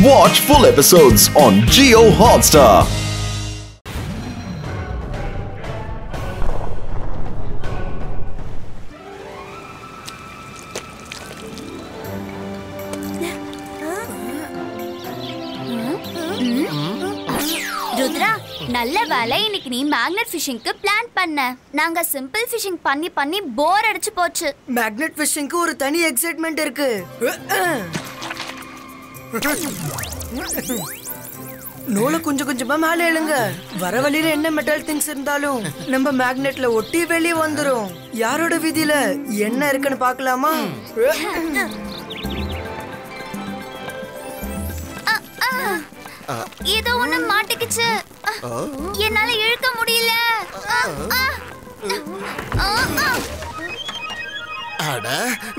Watch full episodes on Jio Hotstar. Rudra, நல்ல வேலை இன்னைக்கு நீ மேக்னெட் ஃபிஷிங்க்கு பிளான் பண்ண. நாங்க சிம்பிள் ஃபிஷிங் பண்ணி பண்ணி போர் அடிச்சு போச்சு. மேக்னெட் ஃபிஷிங்க்கு ஒரு தனி எக்ஸைட்மென்ட் இருக்கு. நூல கொஞ்சம் கொஞ்சமா மேல எழுங்க. வர வழியில என்ன மெட்டல் திங்ஸ் இருந்தாலும் நம்ம மேக்னெட்ல ஒட்டி வெளியே வந்துரும். யாரோட விதியில என்ன இருக்குன்னு பார்க்கலாமா? ஏதோ ஒண்ணு மாட்டிக்கிச்சு. என்னால இழுக்க முடியல. அட,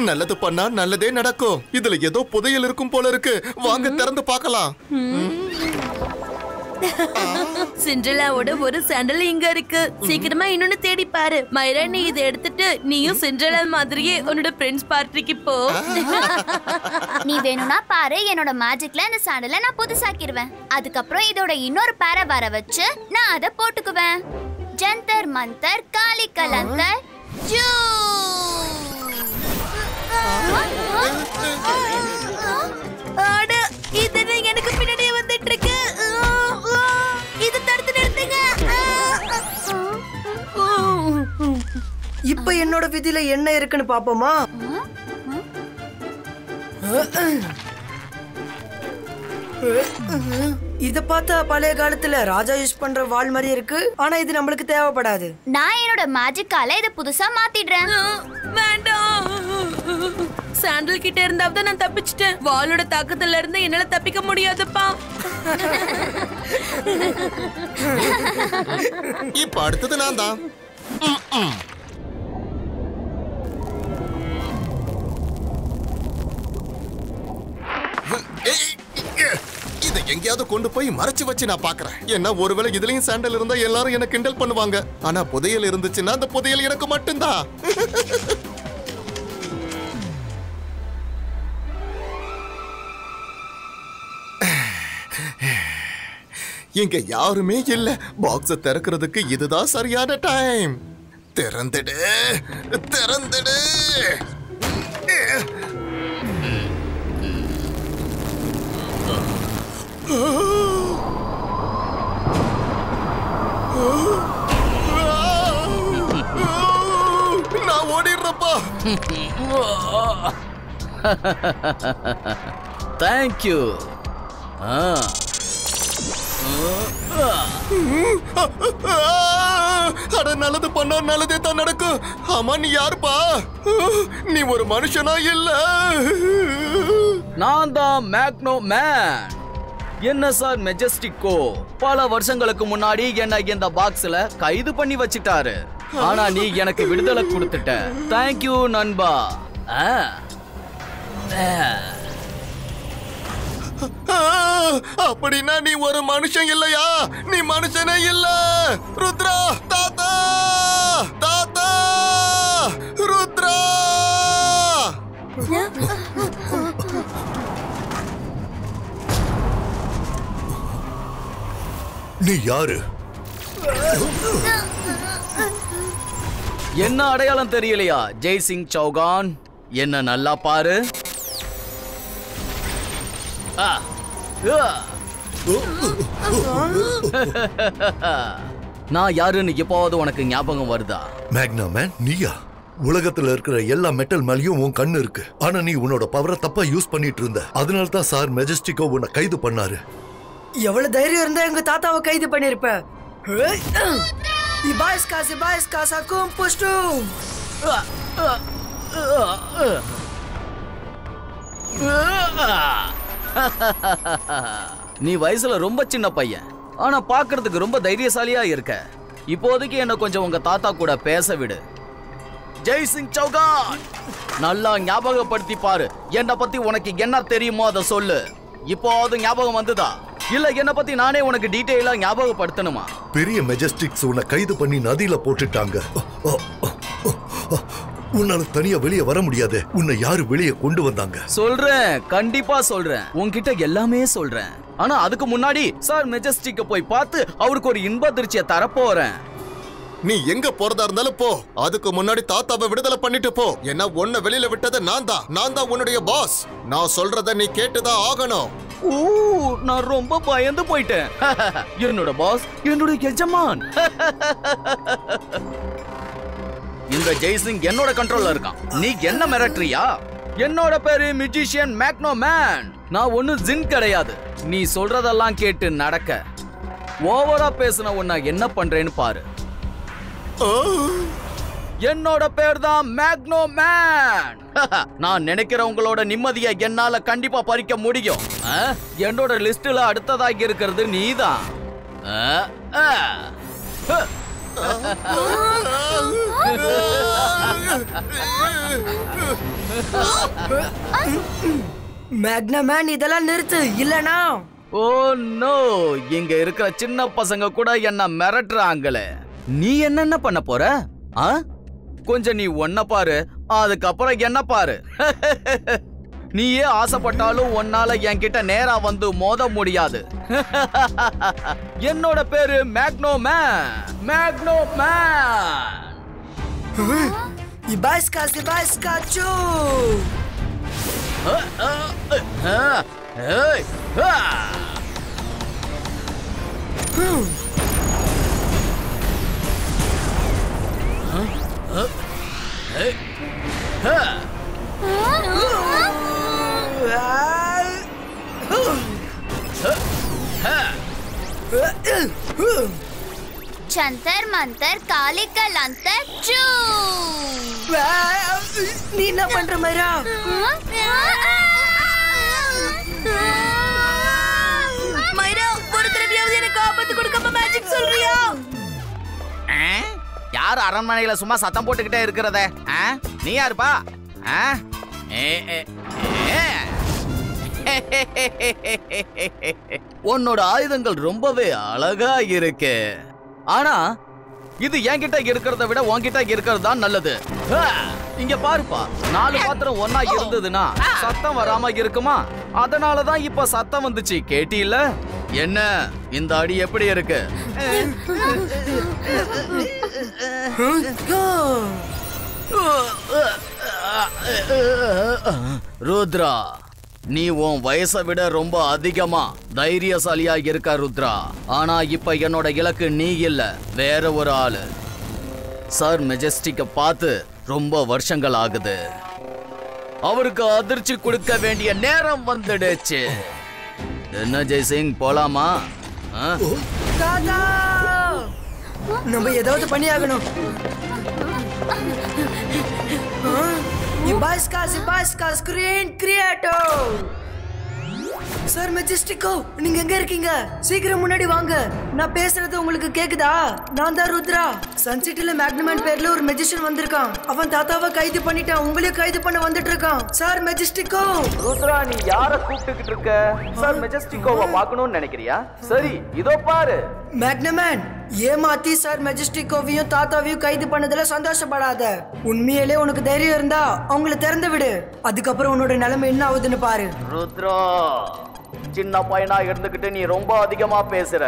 நல்லது பண்ணா நல்லதே நடக்கும். இதுல ஏதோ புதையல் இருக்கும் போல இருக்கு. வாங்க திறந்து பார்க்கலாம். சிண்ட்ரெல்லாவோட ஒரு சாண்டல் இங்க இருக்கு. சீக்கிரமா இன்னொன்னு தேடி பாரு. மைரா, நீ இதை எடுத்துட்டு நீயும் சிண்ட்ரெல்லா மாதிரியே உன்னோட ஃப்ரெண்ட்ஸ் பார்ட்டிக்கு போ. நீ வேணும்னா பாரு, என்னோட மேஜிக்ல இந்த சாண்டலை நான் புதுசாக்கிடுவேன். அதுக்கப்புறம் இதோட இன்னொரு பேரை வர வச்சு நான் அதை போட்டுக்குவேன். ஜந்தர் மந்தர் காலி கலந்தர் ஜூ. அட, இது எனக்கு பின்னாடியே வந்துட்டு இருக்கு. இது தடுத்து நிறுத்துங்க. இப்ப என்னோட விதியில என்ன இருக்குன்னு பாப்போமா? இத பார்த்தா பழைய காலத்துல ராஜா யூஸ் பண்ற வாள் மாதிரி இருக்கு. ஆனா இது நம்மளுக்கு தேவைப்படாது. நான் என்னோட மேஜிக்கால இத புதுசா மாத்திடுறேன். வேண்டாம். சாண்டல் கிட்ட இருந்தாவது நான் தப்பிச்சிட்டேன். வாளோட தாக்கத்துல இருந்து என்னால தப்பிக்க முடியாதுப்பா. இப்ப அடுத்தது நான் தான். இதை எங்கேயாவது கொண்டு போய் மறைச்சு வச்சு நான் பாக்குறேன். ஏன்னா ஒருவேளை இதுலயும் சாண்டல் இருந்தா எல்லாரும் என்ன கிண்டல் பண்ணுவாங்க. ஆனா புதையல் இருந்துச்சுன்னா அந்த புதையல் எனக்கு மட்டும்தான். இங்க யாருமே இல்ல. பாக்ஸ திறக்கிறதுக்கு இதுதான் சரியான டைம். திறந்துடு, திறந்துடு. நான் ஓடிடுறப்பா. தேங்க்யூ. அட, நல்லது பண்ணா நல்லதே தான் நடக்கும். ஆமா, நீ யாருப்பா? நீ ஒரு மனுஷனா இல்ல? நான் தான் மேக்னோ மேன். என்ன சார் மெஜஸ்டிக்கோ பல வருஷங்களுக்கு முன்னாடி என்ன இந்த பாக்ஸ்ல கைது பண்ணி வச்சிட்டாரு. ஆனா நீ எனக்கு விடுதலை கொடுத்துட்ட. தேங்க்யூ நண்பா. அப்படின்னா நீ ஒரு மனுஷன் இல்லையா? நீ மனுஷனே இல்ல. ருத்ரா தாத்தா, தாத்தா ருத்ரா. நீ யாரு? என்ன அடையாளம் தெரியலையா ஜெய்சிங் சௌகான்? என்ன நல்லா பாரு. நான் யாருன்னு எப்போது உனக்கு ஞாபகம் வருதா? மேக்னா மேன், நீயா? உலகத்துல இருக்கிற எல்லா மெட்டல் மேலயும் உன் கண்ணு இருக்கு. ஆனா நீ உன்னோட பவரை தப்பா யூஸ் பண்ணிட்டு இருந்த. அதனால தான் சார் மெஜஸ்டிக்கோ உன்னை கைது பண்ணாரு. எவ்வளவு தைரியம் இருந்தா எங்க தாத்தாவை கைது பண்ணிருப்ப. நீ வயசுல ரொம்ப சின்ன பையன், ஆனா பாக்குறதுக்கு ரொம்ப தைரியசாலியா இருக்க. இப்போதைக்கு என்ன கொஞ்சம் உங்க தாத்தா கூட பேச விடு. ஜெய்சிங் சௌகான், நல்லா ஞாபகப்படுத்தி பாரு. என்ன பத்தி உனக்கு என்ன தெரியுமோ அதை சொல்லு. இப்போது ஞாபகம் வந்துதா? இல்ல என்ன பத்தி நானே உனக்கு டீடைலா ஞாபகப்படுத்தணுமா? பெரிய மெஜஸ்டிக்ஸ் உன்னை கைது பண்ணி நதியில போட்டுட்டாங்க. உன்னால தனியா வெளியே வர முடியாது. உன்னை யாரு வெளியே கொண்டு வந்தாங்க? சொல்றேன், கண்டிப்பா சொல்றேன். உன்கிட்ட எல்லாமே சொல்றேன். ஆனா அதுக்கு முன்னாடி சார் மெஜஸ்டிக்க போய் பார்த்து அவருக்கு ஒரு இன்ப அதிர்ச்சியை தரப்போறேன். நீ எங்க போறதா இருந்தாலும் போ. அதுக்கு முன்னாடி தாத்தாவை விடுதலை பண்ணிட்டு போ. ஏன்னா உன்னை வெளியில விட்டது நான் தான் உன்னுடைய பாஸ். நான் சொல்றத நீ கேட்டுதான் ஆகணும். நான் ரொம்ப பயந்து போயிட்டேன். என்னோட பாஸ் என்னோட எஜமான். இந்த ஜெய்சிங் என்னோட கண்ட்ரோல்ல இருக்கான். நீ என்ன மிரட்டுறியா? என்னோட பேரு மியூசிஷியன் மேக்னோ மேன். நான் ஒண்ணு ஜின் கிடையாது. நீ சொல்றதெல்லாம் கேட்டு நடக்க. ஓவரா பேசுன உன்னை என்ன பண்றேன்னு பாரு. என்னோட பேர் தான் மேக்னோ மேன். நான் நினைக்கிறவங்களோட நிம்மதியை என்னால கண்டிப்பா பறிக்க முடியும். என்னோட லிஸ்ட்ல அடுத்ததாக இருக்கிறது நீதான். மேக்னா மேன், இதெல்லாம் நிறுத்து, இல்லனா. ஓ நோ, இங்க இருக்கிற சின்ன பசங்க கூட என்ன மிரட்டுறாங்களே. நீ என்னென்ன பண்ண போற? கொஞ்சம் நீ ஒன்ன பாரு, அதுக்கப்புறம் என்ன பாரு. நீயே ஆசைப்பட்டாலும் உன்னால என்கிட்ட நேரா வந்து மோத முடியாது. என்னோட பேரு மேக்னோ மேன். மேக்னோ மேன். இபாஸ்கா சூ. ஜந்தர் மந்தர் காலிக்கல் அந்தர் சூ. நீ என்ன பண்ற மைரா? மைரா, ஒரு தடவையாவது எனக்கு ஆபத்து கொடுக்காம மேஜிக் சொல்றியா? யார் அரண்மனையில சும்மா சத்தம் போட்டுக்கிட்டே இருக்கிறத? நீ யாருப்பா? உன்னோட ஆயுதங்கள் ரொம்பவே அழகா இருக்கு. ஆனா இது என்கிட்ட இருக்கிறத விட உன்கிட்ட இருக்கிறது தான் நல்லது. இங்க பாருப்பா, 4 பாத்திரம் ஒன்னா இருந்ததுன்னா சத்தம் வராம இருக்குமா? அதனாலதான் இப்ப சத்தம் வந்துச்சு. கேட்டில? என்ன இந்த அடி எப்படி இருக்கு? ருத்ரா, நீ உன் வயசை விட ரொம்ப அதிகமா தைரியசாலியா இருக்க ருத்ரா. ஆனா இப்ப என்னோட இலக்கு நீ இல்ல, வேற ஒரு ஆளு. சார் மெஜஸ்டிக்க பார்த்து ரொம்ப வருஷங்கள் ஆகுது. அவருக்கு அதிர்ச்சி கொடுக்க வேண்டிய நேரம் வந்துடுச்சு. என்ன ஜெய்சிங், போலாமா? நம்ம ஏதாவது பண்ணி ஆகணும். இபாஸ்கா ஸ்கிரீன் கிரியேட்டர். சார் மெஜஸ்டிகோ, நீங்க எங்க இருக்கீங்க? சீக்கிரம் முன்னாடி வாங்க. நான் பேசுறது உங்களுக்கு கேக்குதா? நான் தான் ருத்ரா. சன்சிட்டில மேக்னமேன் பேர்ல ஒரு மெஜிஷியன் வந்திருக்கான். அவன் தாத்தாவை கைது பண்ணிட்டான். உங்களையும் கைது பண்ண வந்துட்டு இருக்கான். சார் மெஜஸ்டிகோ. ருத்ரா, நீ யார கூப்பிட்டுக்கிட்டு இருக்க? சார் மெஜஸ்டிகோவை பார்க்கணும்னு நினைக்கிறியா? சரி, இதோ பாரு. மேக்னமேன், ஏமாத்தி சார் மெஜஸ்டிகோவையும் தாத்தாவையும் கைது பண்ணதுல சந்தோஷப்படாத. உண்மையிலே உனக்கு தைரியம் இருந்தா அவங்கள திறந்து விடு. அதுக்கப்புறம் உன்னோட நிலைமை என்ன ஆகுதுன்னு பாரு. ருத்ரா, சின்ன பையனா இருந்துகிட்டு நீ ரொம்ப அதிகமா பேசுற.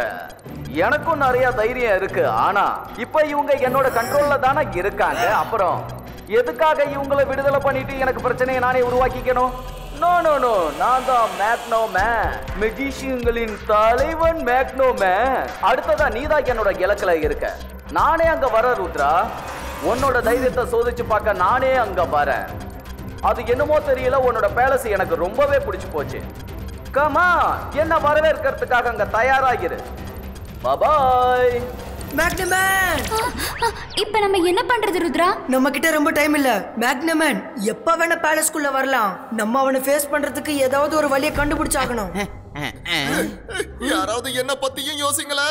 எனக்கும் நிறைய தைரியம் இருக்கு. ஆனா இப்ப இவங்க என்னோட கண்ட்ரோல்ல தானே இருக்காங்க. அப்புறம் எதுக்காக இவங்களை விடுதலை பண்ணிட்டு எனக்கு பிரச்சனையை நானே உருவாக்கிக்கணும்? நோ நோ நோ, நான் தான் மேக்னோ மேன், மெஜிஷியன்களின் தலைவன் மேக்னோ மேன். அடுத்ததா நீதான் என்னோட இலக்குல இருக்க. நானே அங்க வர ருத்ரா. உன்னோட தைரியத்தை சோதிச்சு பார்க்க நானே அங்க வரேன். அது என்னமோ தெரியல, உன்னோட பேலஸ் எனக்கு ரொம்பவே பிடிச்சு போச்சு. கமா, என்ன வரவேற்கிறதுக்காக அங்க தயாராகிரு. பாய் மேக்னமேன். இப்ப நம்ம என்ன பண்றது ருத்ரா? நம்ம கிட்ட ரொம்ப டைம் இல்ல. மேக்னமேன் எப்ப வேணா பேலஸ்குள்ள வரலாம். நம்ம அவனை ஃபேஸ் பண்றதுக்கு ஏதாவது ஒரு வழியை கண்டுபிடிச்சாகணும். யாராவது என்ன பத்தியும் யோசிங்களே.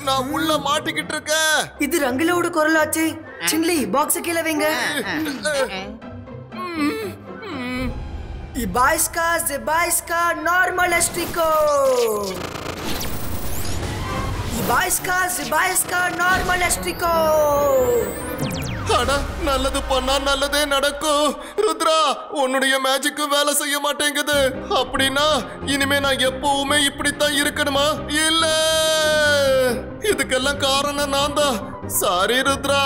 நான் உள்ள மாட்டிக்கிட்டு இருக்கேன். இது ரங்கிலோட குரலாச்சு. சின்லி, பாக்ஸ் கீழே வைங்க. இபாஸ்கா நார்மலிஸ்டிகோ. இபாஸ்கா நார்மலிஸ்டிகோ. அட நல்லது பண்ணா நல்லதே நடக்கும். ருத்ரா, உன்னுடைய மேஜிக்கு வேலை செய்ய மாட்டேங்குது. அப்படின்னா இனிமே நான் எப்பவுமே இப்படித்தான் இருக்கணுமா? இல்ல, இதுக்கெல்லாம் காரணம் நான் தான். சாரி ருத்ரா,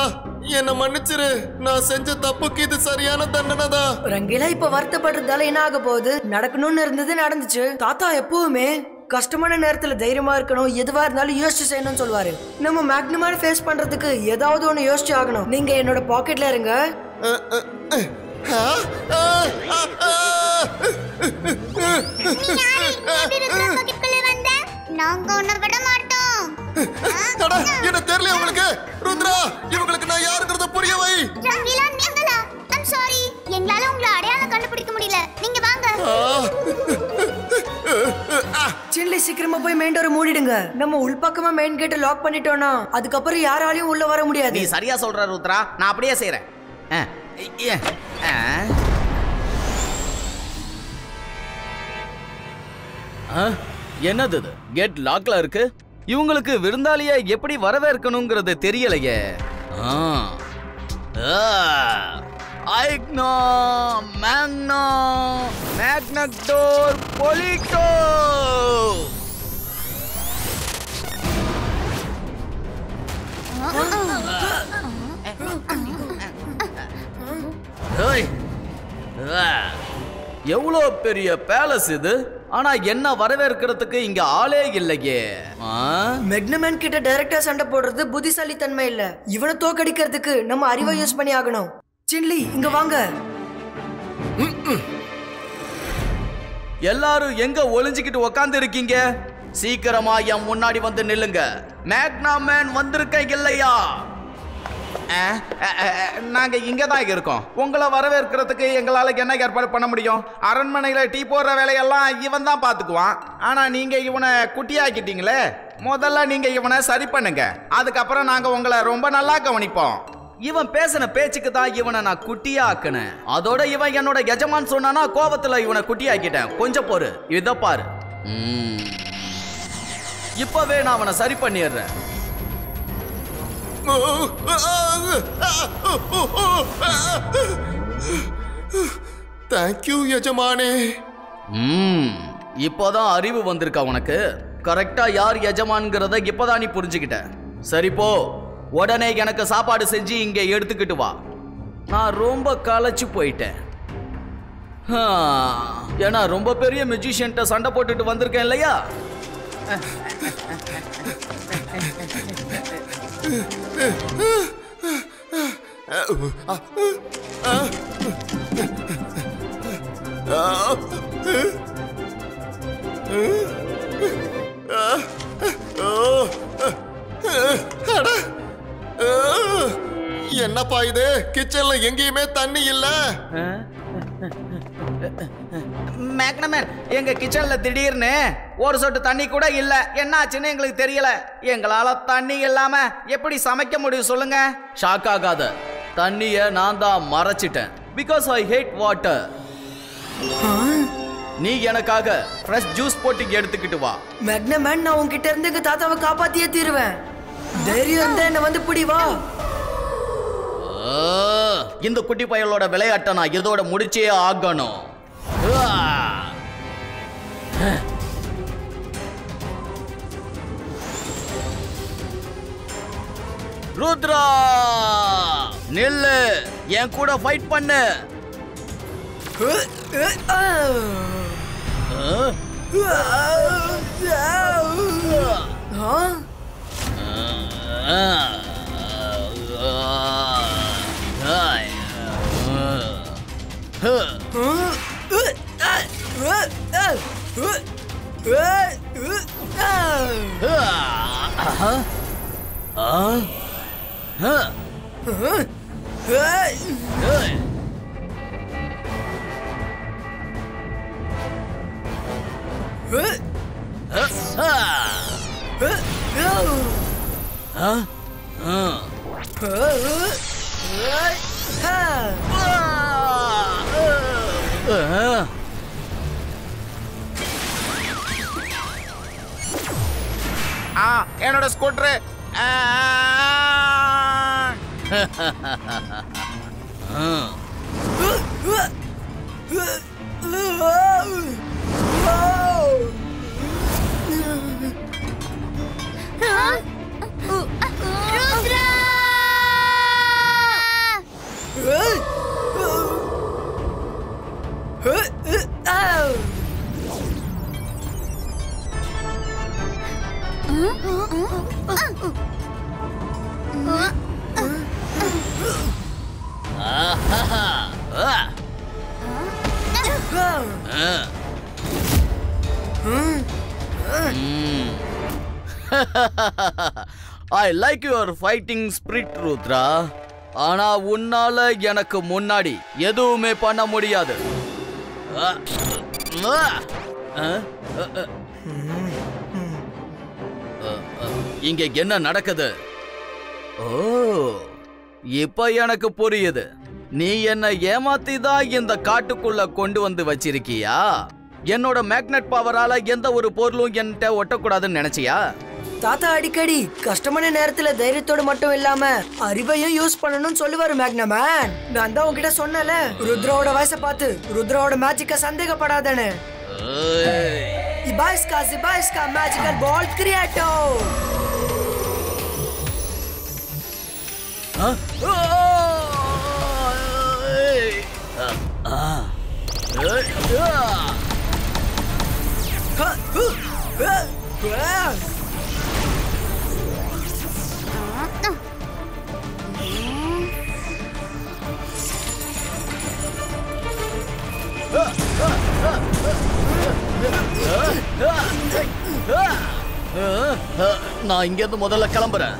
என்ன மன்னிச்சிரு. நான் செஞ்ச தப்புக்கு இது சரியான தண்டனை தான். ரங்கீலா இப்ப வருத்தப்படுறதால என்ன ஆக போகுது? நடக்கணும்னு இருந்தது நடந்துச்சு. தாத்தா எப்பவுமே கஷ்டமான நேரத்துல தைரியமா இருக்கணும், எதுவா இருந்தாலும் யோசிச்சு செய்யணும்னு சொல்லுவாரு. நம்ம மேக்னமான ஃபேஸ் பண்றதுக்கு ஏதாவது ஒண்ணு யோசிச்சு ஆகணும். நீங்க என்னோட பாக்கெட்ல இருங்க. என்ன தெரியல உங்களுக்கு? ருத்ரா, இவங்களுக்கு நான் யாருங்கறத புரிய வை. ரங்கீலா, நீங்களா? I'm sorry, எங்களால உங்களை அடையாளம் கண்டுபிடிக்க முடியல. நீங்க வாங்க. சின்லி, சீக்கிரமா போய் மெயின் டோரை மூடிடுங்க. நம்ம உள்பக்கமா மெயின் கேட்டை லாக் பண்ணிட்டோம்னா அதுக்கப்புறம் யாராலையும் உள்ள வர முடியாது. நீ சரியா சொல்ற ருத்ரா, நான் அப்படியே செய்றேன். என்னது இது? கேட் லாக்ல இருக்கு. இவங்களுக்கு விருந்தாளியா எப்படி வரவேற்கணுங்கிறது தெரியலையே. ஐக்னோ மேக்னோ மேக்னக்டோர் பொலிட்டோ. எவ்வளோ பெரிய பேலஸ் இது. ஆனா என்ன வரவேற்கிறதுக்கு இங்க ஆளே இல்லையே. மெக்னமேன் கிட்ட டைரக்டா சண்டை போடுறது புத்திசாலித்தன்மை இல்ல. இவனை தோக்கடிக்கிறதுக்கு நம்ம அறிவை யூஸ் பண்ணி ஆகணும். சின்லி, இங்க வாங்க. எல்லாரும் எங்க ஒளிஞ்சுக்கிட்டு உக்காந்து இருக்கீங்க? சீக்கிரமா என் முன்னாடி வந்து நில்லுங்க. மேக்னாமேன் வந்திருக்க இல்லையா? நாங்க இங்க தான் இருக்கோம். உங்களை வரவேற்கிறதுக்கு எங்களால என்ன ஏற்பாடு பண்ண முடியும்? அரண்மனையில டீ போடுற வேலையெல்லாம் இவன் தான் பாத்துக்குவான். ஆனா நீங்க இவனை குட்டியாக்கிட்டீங்களே. முதல்ல நீங்க இவனை சரி பண்ணுங்க, அதுக்கப்புறம் நாங்க உங்களை ரொம்ப நல்லா கவனிப்போம். இவன் பேசின பேச்சுக்கு தான் இவனை நான் குட்டியாக்குனேன். அதோட இவன் என்னோட எஜமான் சொன்னானா கோபத்துல இவனை குட்டியாக்கிட்டேன். கொஞ்சம் பொறு, இத பாரு. இப்பவே நான் அவனை சரி பண்ணிடுறேன். தேங்க்யூ எஜமானே. இப்போதான் அறிவு வந்திருக்கா உனக்கு. கரெக்டா யார் எஜமான்ங்கிறத இப்போதான் நீ புரிஞ்சுக்கிட்ட. சரி போ, உடனே எனக்கு சாப்பாடு செஞ்சு இங்க எடுத்துக்கிட்டு வா. நான் ரொம்ப களைச்சு போயிட்டேன். ஏன்னா ரொம்ப பெரிய மியூசிஷியன்ட்ட சண்டை போட்டுட்டு வந்திருக்கேன் இல்லையா? என்னப்பா இது? கிச்சன்ல எங்கேயுமே தண்ணி இல்ல. மேக்னமேன், எங்க கிச்சன்ல திடீர்னு ஒரு சொட்டு தண்ணி கூட இல்ல. என்னாச்சுன்னு எங்களுக்கு தெரியல. எங்களால தண்ணி இல்லாம எப்படி சமைக்க முடியும் சொல்லுங்க? ஷாக் ஆகாத, தண்ணிய நான் தான் மறைச்சிட்டேன். Because I hate water. நீ எனக்காக ஃப்ரெஷ் ஜூஸ் போட்டு எடுத்துக்கிட்டு வா. மேக்னமேன், நான் உன்கிட்ட இருந்து எங்க தாத்தாவை காப்பாத்தியே தீருவேன். தைரியம் இருந்தா என்ன வந்து பிடி வா. இந்த குட்டி பயலோட விளையாட்டை நான் இதோட முடிச்சே ஆகணும். ருத்ரா, நில்லு, என் கூட ஃபைட் பண்ணு. என்னோட scooter Rudra! I like your fighting spirit, Rudra. ஆனா உன்னால எனக்கு முன்னாடி எதுவுமே பண்ண முடியாது. இங்க என்ன நடக்குது? ஓ, இப்ப எனக்கு புரியுது. நீ என்ன ஏமாத்தி தான் இந்த காட்டுக்குள்ள கொண்டு வந்து வச்சிருக்கியா? என்னோட மேக்னெட் பவரால எந்த ஒரு பொருளும் என்கிட்ட ஒட்டக்கூடாதுன்னு நினைச்சியா? தாத்தா அடிக்கடி கஷ்டமான நேரத்துல தைரியத்தோட மட்டும் இல்லாம அறிவையும் யூஸ் பண்ணணும்னு சொல்லுவாரு மேக்னமேன். நான் தான் உங்ககிட்ட சொன்னல, ருத்ராவோட வயசை பார்த்து ருத்ராவோட மேஜிக்க சந்தேகப்படாதேன்னு. இபாய்ஸ்கா மேஜிக்கல் பால் கிரியேட்டோ. நான் இங்க இருந்து முதல்ல கிளம்புறேன்.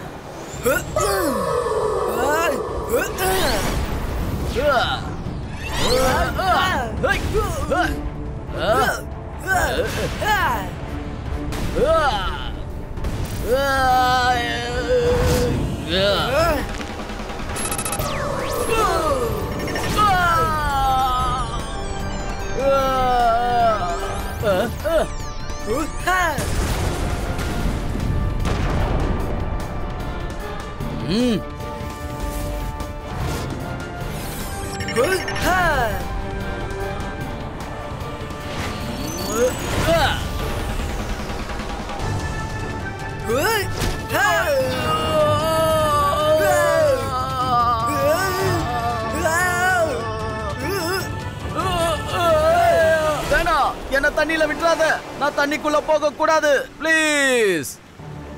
என்ன தண்ணியில விட்டுறாத. நான் தண்ணிக்குள்ள போக கூடாது, ப்ளீஸ்.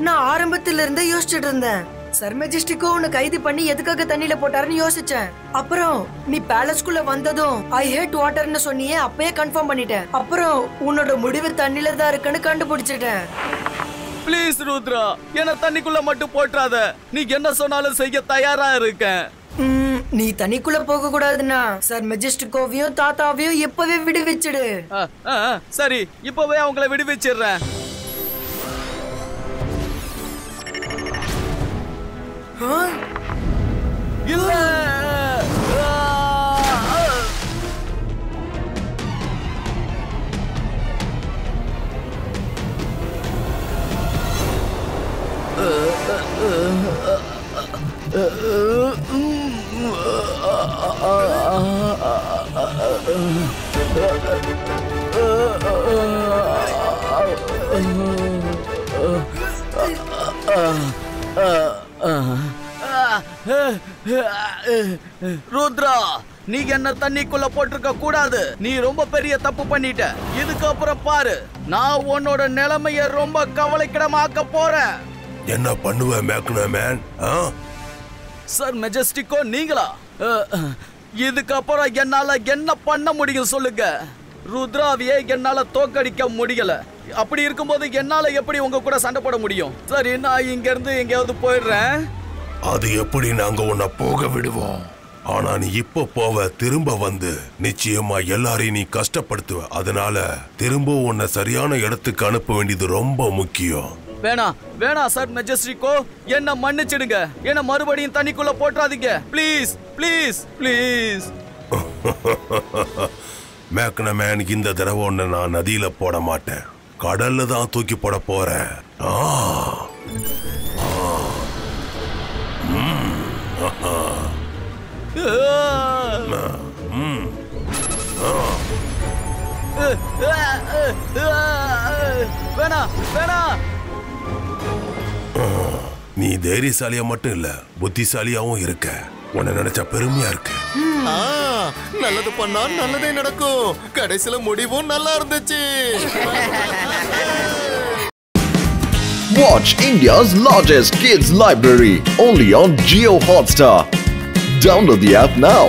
நான் ஆரம்பத்துல இருந்தே யோசிச்சுட்டு இருந்தேன். சர் மெஜஸ்டிக்கோ உன்னை கைது பண்ணி எதுக்காக தண்ணியில போட்டாருன்னு யோசிச்சேன். அப்புறம் நீ பேலஸ்குள்ள வந்ததும் ஐ ஹேட் வாட்டர்னு சொன்னியே, அப்பயே கன்ஃபார்ம் பண்ணிட்டேன். அப்புறம் உன்னோட முடிவு தண்ணியில தான் இருக்குன்னு கண்டுபிடிச்சிட்டேன். ப்ளீஸ் ருத்ரா, என்ன தண்ணிக்குள்ள மட்டும் போட்டுறாத. நீ என்ன சொன்னாலும் செய்ய தயாரா இருக்கேன். நீ தண்ணிக்குள்ள போக கூடாதுன்னா சர் மெஜஸ்டிக்கோவையும் தாத்தாவையும் இப்பவே விடுவிச்சிடு. சரி, இப்பவே அவங்கள விடுவிச்சிடுறேன். இல்ல, ருத்ரா, நீ என்ன தண்ணிக்குள்ள போட்டிருக்க கூடாது. நீ ரொம்ப பெரிய தப்பு பண்ணிட்ட. இதுக்கப்புறம் பாரு, நான் உன்னோட நிலைமைய ரொம்ப கவலைக்கிடமாக்க போறேன். என்ன பண்ணுவ மேக்னமேன்? சார் மெஜஸ்டிக்கோ, நீங்களா? இதுக்கப்புறம் என்னால என்ன பண்ண முடியும் சொல்லுங்க? ருத்ராவியே என்னால தோக்கடிக்க முடியல. அப்படி இருக்கும்போது என்னால எப்படி உங்க கூட சண்டை போட முடியும்? சரி, நான் இங்க இருந்து எங்கேயாவது போயிடுறேன். அது எப்படி நாங்க உன்னை போக விடுவோம்? ஆனா நீ இப்ப போவ, திரும்ப வந்து நிச்சயமா எல்லாரையும் நீ கஷ்டப்படுத்துவ. அதனால திரும்ப உன்னை சரியான இடத்துக்கு அனுப்ப வேண்டியது ரொம்ப முக்கியம். வேணாம் வேணாம் சார் மெஜஸ்டிக்கோ, என்ன மன்னிச்சிடுங்க. என்ன மறுபடியும் தண்ணிக்குள்ள போட்டுறாதீங்க, ப்ளீஸ் ப்ளீஸ் ப்ளீஸ். மேக்னமேன், இந்த தடவை ஒண்ணு நான் நதியில போட மாட்டேன், கடல்ல தான் தூக்கி போட போறேன். வேணா வேணா. நீ தைரியசாலியா மட்டும் இல்ல, புத்திசாலியாவும் இருக்க. உன்னை நினைச்சா பெருமையா இருக்கு. நல்லது பண்ணா நல்லதே நடக்கும். கடைசில முடிவும் நல்லா இருந்துச்சு. Watch India's largest kids library only on Jio Hotstar. Download the app now.